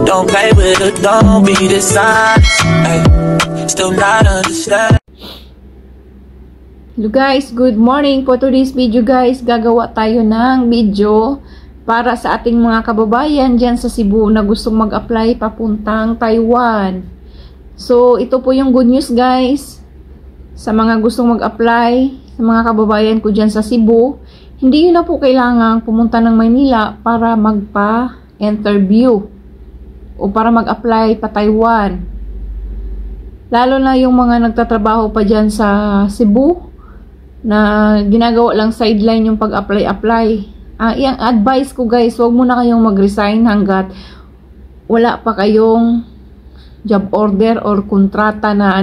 Don't play with it, don't be dishonest. Ay, still not understand. Hello guys, good morning. For today's video guys, gagawa tayo ng video para sa ating mga kababayan dyan sa Cebu na gustong mag-apply papuntang Taiwan. So, ito po yung good news guys. Sa mga gustong mag-apply, sa mga kababayan ko dyan sa Cebu, hindi yun na po kailangang pumunta ng Maynila para magpa-interview o para mag-apply pa Taiwan. Lalo na yung mga nagtatrabaho pa dyan sa Cebu na ginagawa lang sideline yung pag-apply. Yung advice ko guys, huwag muna kayong mag-resign hanggat wala pa kayong job order or kontrata na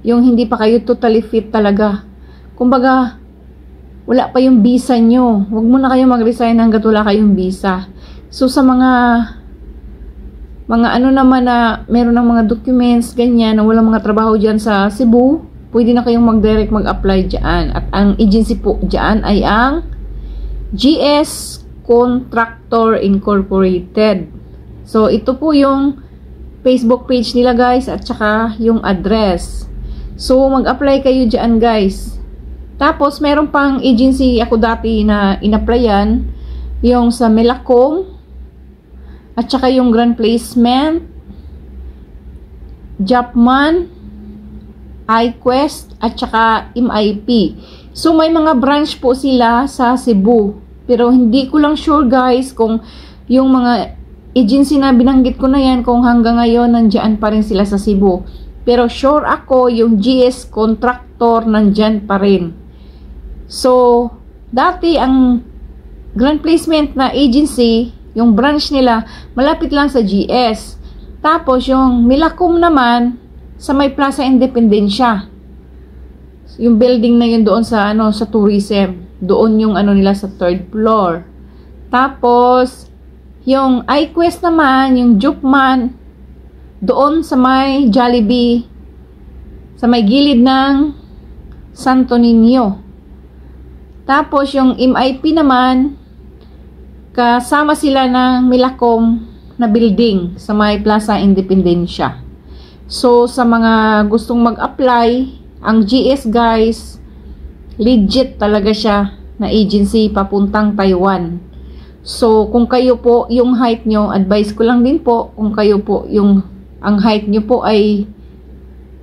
yung hindi pa kayo totally fit talaga. Kumbaga, wala pa yung visa nyo. Huwag muna kayong mag-resign hanggat wala kayong visa. So sa mga naman na meron ng mga documents, ganyan, na walang mga trabaho dyan sa Cebu, pwede na kayong mag-direct mag-apply dyan. At ang agency po dyan ay ang GS Contractor Incorporated. So, ito po yung Facebook page nila guys at saka yung address. So, mag-apply kayo dyan guys. Tapos, meron pang agency ako dati na in-applyan, yung sa Melacom, at saka yung Grand Placement, Japman, iQuest, at saka MIP. So, may mga branch po sila sa Cebu. Pero hindi ko lang sure guys kung yung mga agency na binanggit ko na yan, kung hanggang ngayon nandyan pa rin sila sa Cebu. Pero sure ako, yung GS Contractor nandyan pa rin. So, dati ang Grand Placement na agency, yung branch nila, malapit lang sa GS. Tapos, yung Milacom naman, sa may Plaza Independencia. Yung building na yun doon sa, sa tourism. Doon yung nila sa 3rd floor. Tapos, yung iQuest naman, yung Jupman, doon sa may Jollibee, sa may gilid ng Santo Niño. Tapos, yung MIP naman, kasama sila ng Milacom na building sa may Plaza Independencia. So, sa mga gustong mag-apply, ang GS guys, legit talaga siya na agency papuntang Taiwan. So, kung kayo po, yung height nyo, advice ko lang din po, kung kayo po, ang height nyo po ay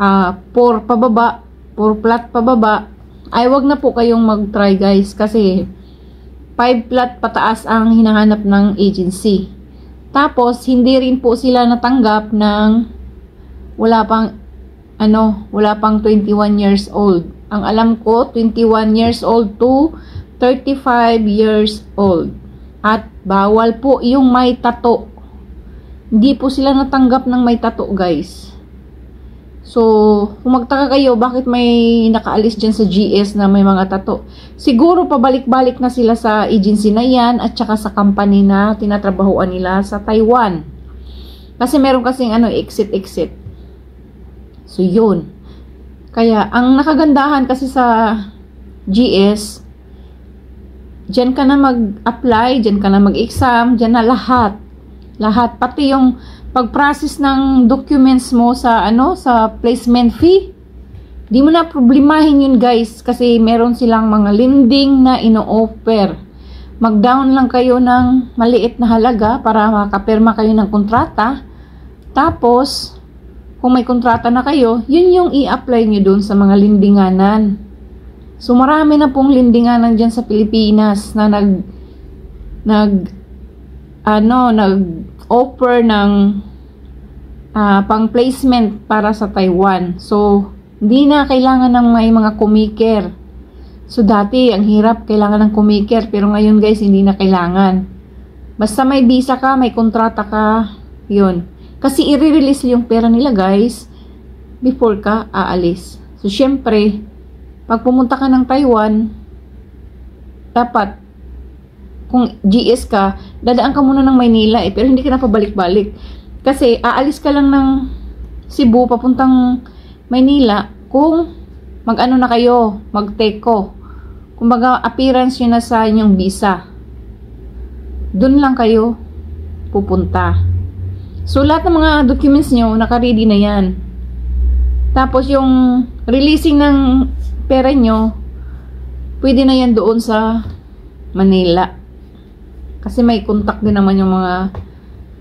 4 pababa, 4 flat pababa, ay wag na po kayong mag-try guys kasi 5 flat pataas ang hinahanap ng agency. Tapos, hindi rin po sila natanggap ng wala pang 21 years old. Ang alam ko, 21 years old to 35 years old. At bawal po yung may tato. Hindi po sila natanggap ng may tato guys. So, kung magtaka kayo, bakit may nakaalis dyan sa GS na may mga tato? Siguro pabalik-balik na sila sa agency na yan at saka sa company na tinatrabahuan nila sa Taiwan. Kasi meron kasing exit-exit. So, yun. Kaya, ang nakagandahan kasi sa GS, dyan ka na mag-apply, dyan ka na mag-exam, dyan na lahat. Lahat. Pati yung pag-process ng documents mo sa sa placement fee, di mo na problemahin yun guys kasi meron silang mga lending na ino-offer. Mag-down lang kayo ng maliit na halaga para makapirma kayo ng kontrata. Tapos, kung may kontrata na kayo, yun yung i-apply nyo dun sa mga lendinganan. So, marami na pong lendinganan dyan sa Pilipinas na nag-offer ng pang-placement para sa Taiwan. So, hindi na kailangan ng may mga kumiker. So, dati, ang hirap, kailangan ng kumiker. Pero ngayon, guys, hindi na kailangan. Basta may visa ka, may kontrata ka, yun. Kasi i-release yung pera nila, guys, before ka aalis. So, syempre, pag pumunta ka ng Taiwan, dapat, kung GS ka, dadaan ka muna ng Maynila pero hindi ka na pabalik-balik. Kasi aalis ka lang ng Cebu papuntang Maynila kung mag-ano na kayo, mag-TECO. Kumbaga, appearance yun na sa inyong visa. dun lang kayo pupunta. So, lahat ng mga documents nyo, naka-ready na yan. Tapos, yung releasing ng pera nyo, pwede na yan doon sa Manila. Kasi may contact din naman yung mga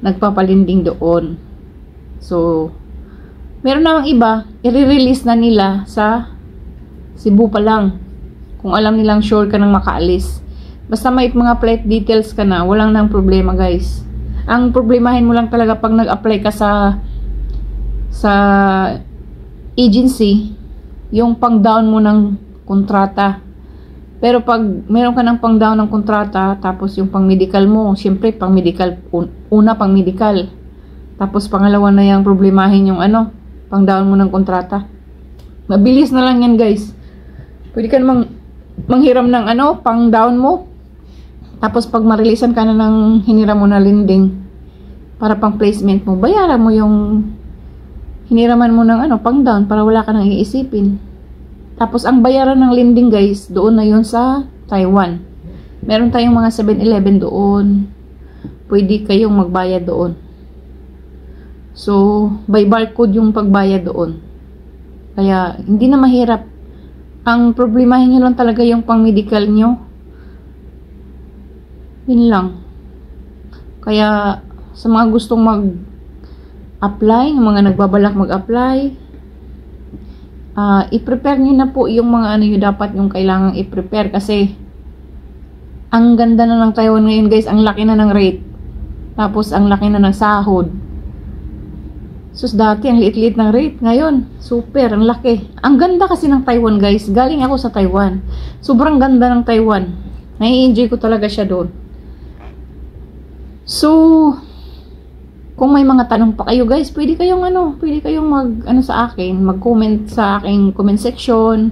nagpapalinding doon. So, meron namang iba, i-release na nila sa Cebu pa lang. Kung alam nilang sure ka nang makaalis. Basta may mga flight details ka na, walang nang problema guys. Ang problemahin mo lang talaga pag nag-apply ka sa agency, yung pang-down mo ng kontrata. Pero pag meron ka ng pang-down ng kontrata, tapos yung pang-medical mo, syempre pang-medical, una pang-medical. Tapos pangalawa na yung problemahin yung pang-down mo ng kontrata. Mabilis na lang yan guys. Pwede ka namang manghiram ng pang-down mo. Tapos pag ma-releasean ka na ng hiniram mo na lending para pang placement mo, bayaran mo yung hiniraman mo ng pang-down para wala ka nang iisipin. Tapos ang bayaran ng lending guys, doon na yun sa Taiwan. Meron tayong mga 7-Eleven doon. Pwede kayong magbayad doon. So, by barcode yung pagbayad doon. Kaya, hindi na mahirap. Ang problemahin nyo lang talaga yung pang-medical nyo. Yun lang. Kaya, sa mga gustong mag-apply, yung mga nagbabalak mag-apply, i-prepare nyo na po yung mga yung dapat yung kailangang i-prepare. Kasi, ang ganda na ng Taiwan ngayon guys, ang laki na ng rate. Tapos, ang laki na ng sahod. Sus, dati ang liit-liit ng rate. Ngayon, super, ang laki. Ang ganda kasi ng Taiwan guys. Galing ako sa Taiwan. Sobrang ganda ng Taiwan. Nai-enjoy ko talaga siya doon. So, kung may mga tanong pa kayo guys, pwede kayong sa akin, mag-comment sa aking comment section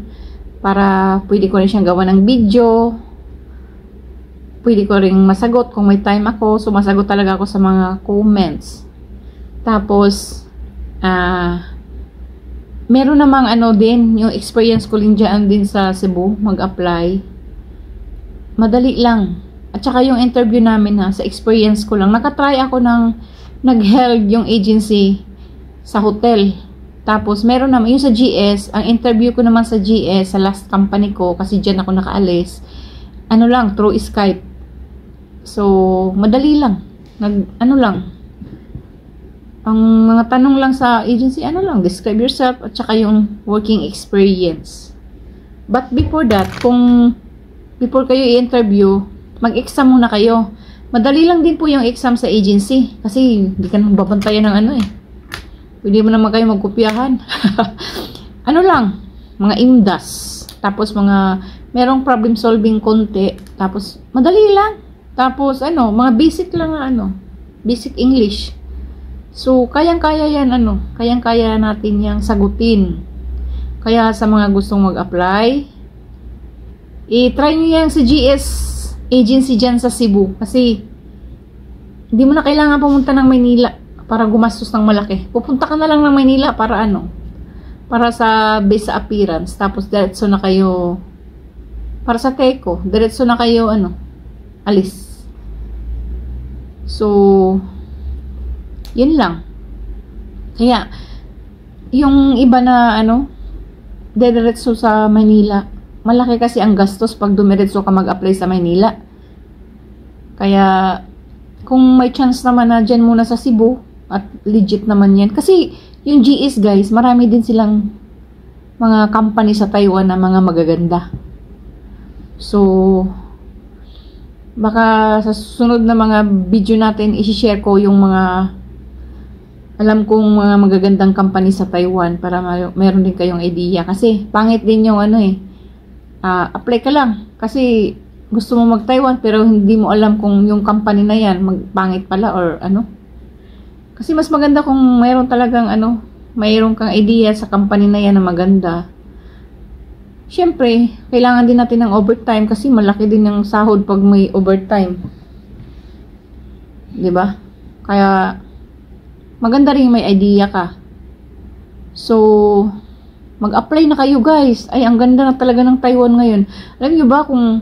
para pwede ko rin siyang gawa ng video. Pwede ko rin masagot kung may time ako. So, masagot talaga ako sa mga comments. Tapos, meron namang din, yung experience ko din dyan din sa Cebu, mag-apply. Madali lang. At saka yung interview namin sa experience ko lang. Nakatry ako nag-held yung agency sa hotel. Tapos, meron naman, yung sa GS, ang interview ko naman sa GS, sa last company ko, kasi dyan ako nakaalis, through Skype. So, madali lang. Ang mga tanong lang sa agency, describe yourself, at saka yung working experience. But before that, before kayo i-interview, mag-exam muna kayo. Madali lang din po yung exam sa agency. Kasi, hindi ka nang babantayan ng Pwede mo naman kayo magkopyahan. Mga IMDAS. Tapos, merong problem solving konti. Tapos, madali lang. Tapos, mga basic lang basic English. So, kayang-kaya yan, kayang-kaya natin yang sagutin. Kaya, sa mga gustong mag-apply, i-try nyo yan sa GS agency dyan sa Cebu. Kasi, hindi mo na kailangan pumunta ng Maynila para gumastos ng malaki. Pupunta ka na lang ng Maynila para para sa base sa appearance. Tapos, diretso na kayo, para sa teko, diretso na kayo, alis. So, yun lang. Kaya, yung iba na, diretso sa Manila, malaki kasi ang gastos pag dumiretso ka mag-apply sa Maynila. Kaya, kung may chance naman na dyan muna sa Cebu, at legit naman yan. Kasi, yung GS guys, marami din silang mga company sa Taiwan na mga magaganda. So, baka sa susunod na mga video natin, isi-share ko yung mga alam kong mga magagandang company sa Taiwan para meron din kayong idea. Kasi, pangit din yung apply ka lang. Kasi, gusto mo mag-Taiwan pero hindi mo alam kung yung company na yan magpangit pala or Kasi, mas maganda kung mayroon talagang mayroon kang idea sa company na yan na maganda. Siyempre, kailangan din natin ng overtime kasi malaki din yung sahod pag may overtime. 'Di ba? Kaya, maganda rin may idea ka. So, mag-apply na kayo guys. Ay, ang ganda na talaga ng Taiwan ngayon. Alam nyo ba kung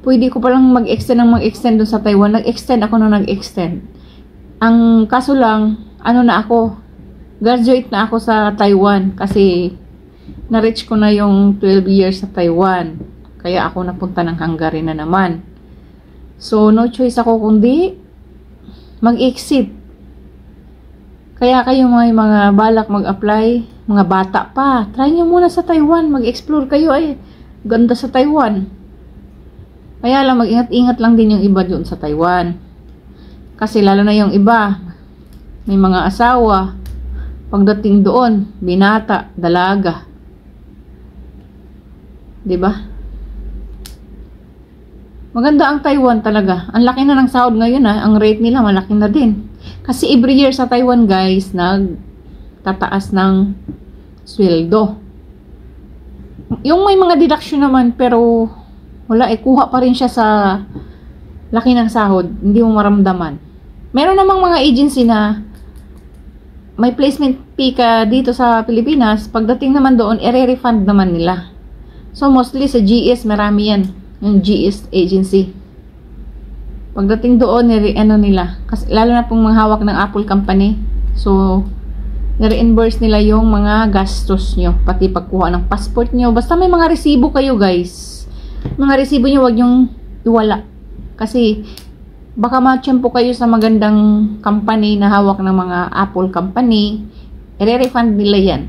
pwede ko palang mag-extend dun sa Taiwan. Nag-extend ako nung nag-extend. Ang kaso lang, graduate na ako sa Taiwan kasi na-reach ko na yung 12 years sa Taiwan. Kaya ako napunta ng Hungary na naman. So, no choice ako kundi mag-exit. Kaya kayo mga balak mag-apply, mga bata pa, try nyo muna sa Taiwan, mag-explore kayo ganda sa Taiwan. Kaya lang, mag-ingat-ingat lang din yung iba doon sa Taiwan. Kasi lalo na yung iba, may mga asawa, pagdating doon, binata, dalaga. 'Di ba? Maganda ang Taiwan talaga. Ang laki na ng sahod ngayon ang rate nila malaki na din. Kasi every year sa Taiwan guys, nagtataas ng sweldo. Yung may mga deduction naman pero wala kuha pa rin siya sa laki ng sahod, hindi mo maramdaman. Meron namang mga agency na may placement fee ka dito sa Pilipinas, pagdating naman doon, i-refund naman nila. So mostly sa GS, marami yan. Yung GS agency. Pagdating doon, nila. Kasi, lalo na pong mga hawak ng Apple company. So, nire-reimburse nila yung mga gastos nyo. Pati pagkuha ng passport nyo. Basta may mga resibo kayo guys. Mga resibo nyo, wag nyong iwala. Kasi, baka ma-tiyempo kayo sa magandang company na hawak ng mga Apple company. I-refund nila yan.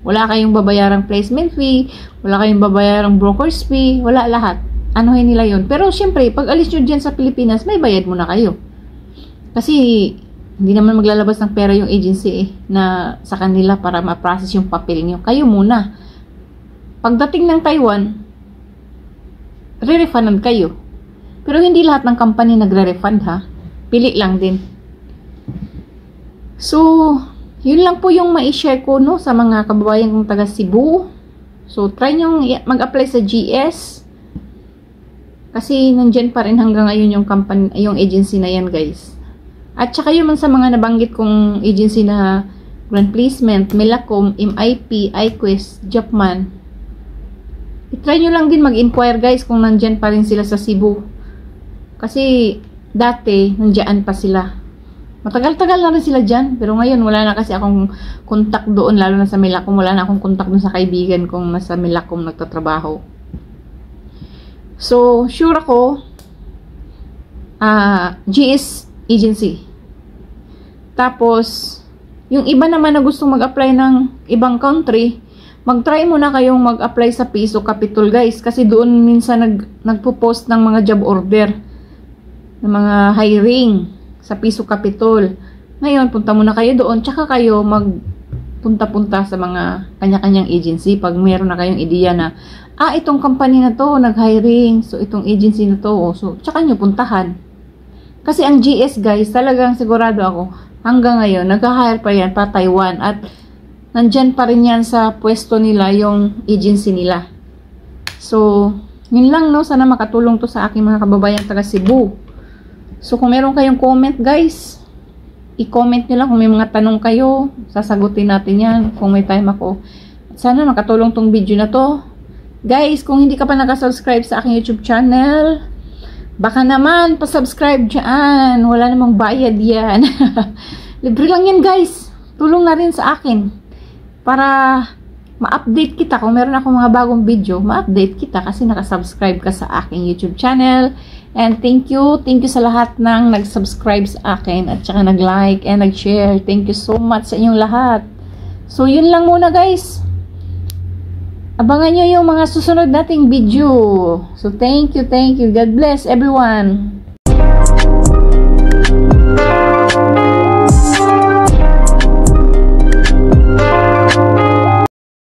Wala kayong babayarang placement fee, wala kayong babayarang broker's fee, wala lahat. Anuhin nila yon. Pero syempre, pag alis nyo dyan sa Pilipinas, may bayad muna kayo. Kasi, hindi naman maglalabas ng pera yung agency na sa kanila para ma-process yung papel nyo. Kayo muna. Pagdating ng Taiwan, re-refundan kayo. Pero hindi lahat ng company nagre-refund ha. Pili lang din. So, yun lang po yung ma-share ko sa mga kababayan kong taga Cebu. So, try nyo mag-apply sa GS. Kasi nandyan pa rin hanggang ngayon yung company, yung agency na yan guys. At saka yun man sa mga nabanggit kong agency na Grand Placement, Melacom, MIP, iQuest, Japman. I-try nyo lang din mag-inquire guys kung nandyan pa rin sila sa Cebu. Kasi dati, nandyan pa sila. Matagal-tagal na rin sila dyan. Pero ngayon, wala na kasi akong contact doon. Lalo na sa Melacom. Wala na akong contact doon sa kaibigan kong nasa Melacom nagtatrabaho. So, sure ako, GS agency. Tapos, yung iba naman na gustong mag-apply ng ibang country, mag-try muna kayong mag-apply sa Piso Capital guys. Kasi doon minsan nagpo-post ng mga job order. Ng mga hiring sa Piso Capital. Ngayon, punta muna kayo doon, tsaka kayo magpunta-punta sa mga kanya-kanyang agency pag meron na kayong ideya na, itong company na to, nag-hiring, so itong agency na to, so tsaka nyo puntahan. Kasi ang GS guys, talagang sigurado ako, hanggang ngayon, nag-hire pa yan pa Taiwan, at nandyan pa rin yan sa pwesto nila yung agency nila. So, yun lang sana makatulong to sa aking mga kababayan taga Cebu. So, kung meron kayong comment, guys, i-comment nyo lang kung may mga tanong kayo. Sasagutin natin yan kung may time ako. At sana makatulong tong video na to. Guys, kung hindi ka pa nakasubscribe sa aking YouTube channel, baka naman, pasubscribe dyan. Wala namang bayad yan. Libre lang yan, guys. Tulong na rin sa akin. Para ma-update kita. Kung meron akong mga bagong video, ma-update kita kasi nakasubscribe ka sa aking YouTube channel. And thank you sa lahat ng nag-subscribe sa akin at saka nag-like and nag-share. Thank you so much sa inyong lahat. So, yun lang muna guys. Abangan nyo yung mga susunod nating video. So, thank you. God bless everyone.